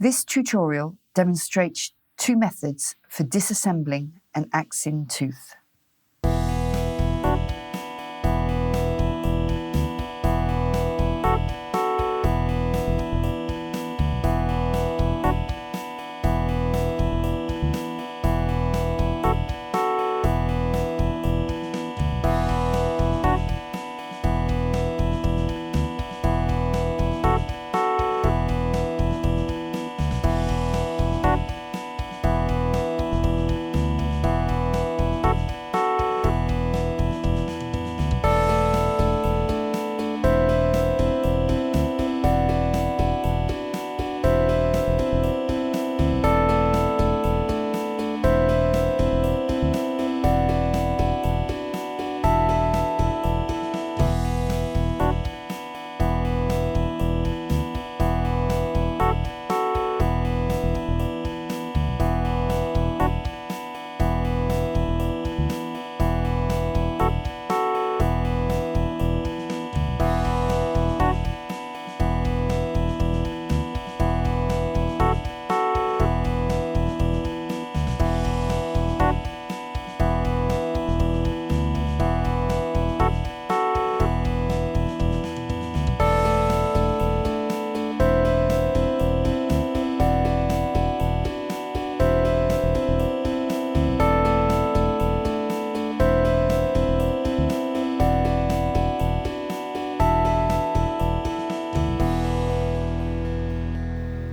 This tutorial demonstrates two methods for disassembling an AxIn tooth.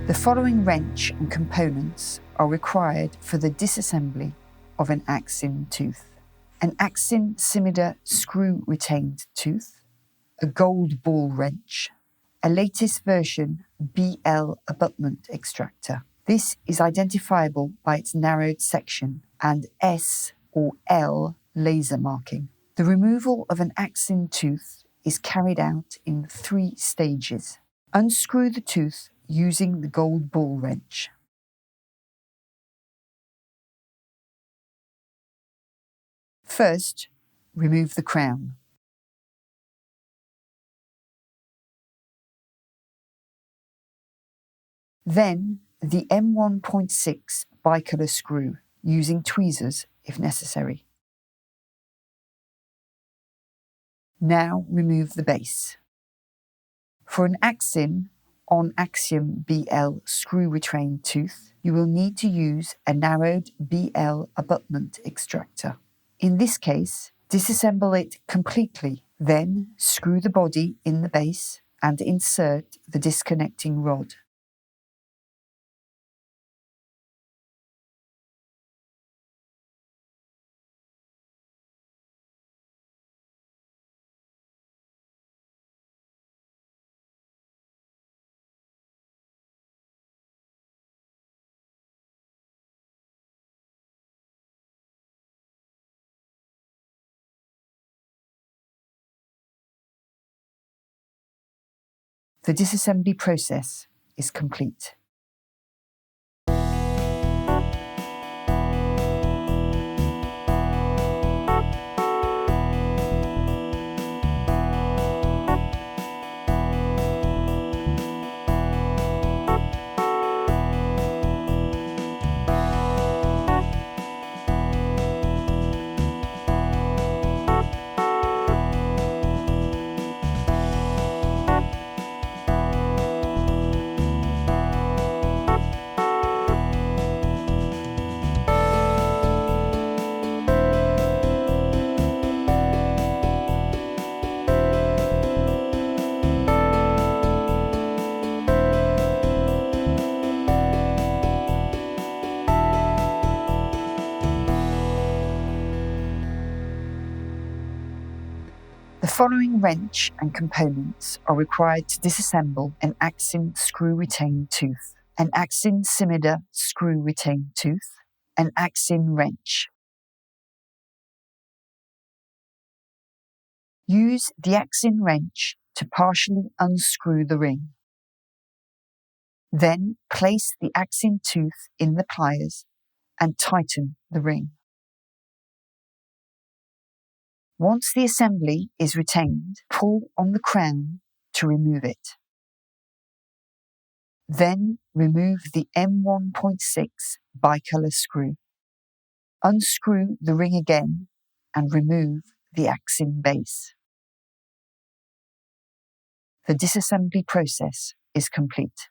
The following wrench and components are required for the disassembly of an AxIn tooth. An AxIn cylinder screw retained tooth, a gold ball wrench, a latest version BL abutment extractor. This is identifiable by its narrowed section and S or L laser marking. The removal of an AxIn tooth is carried out in 3 stages. Unscrew the tooth using the gold ball wrench. First, remove the crown. Then, the M1.6 bicolor screw, using tweezers if necessary. Now remove the base. For an AxIn on axiom BL screw retained tooth, you will need to use a narrowed BL abutment extractor. In this case, disassemble it completely, then screw the body in the base and insert the disconnecting rod. The disassembly process is complete. The following wrench and components are required to disassemble an AxIn screw retained tooth, an AxIn cylinder screw retained tooth, an AxIn wrench. Use the AxIn wrench to partially unscrew the ring. Then place the AxIn tooth in the pliers and tighten the ring. Once the assembly is retained, pull on the crown to remove it. Then remove the M1.6 bicolour screw. Unscrew the ring again and remove the AxIn base. The disassembly process is complete.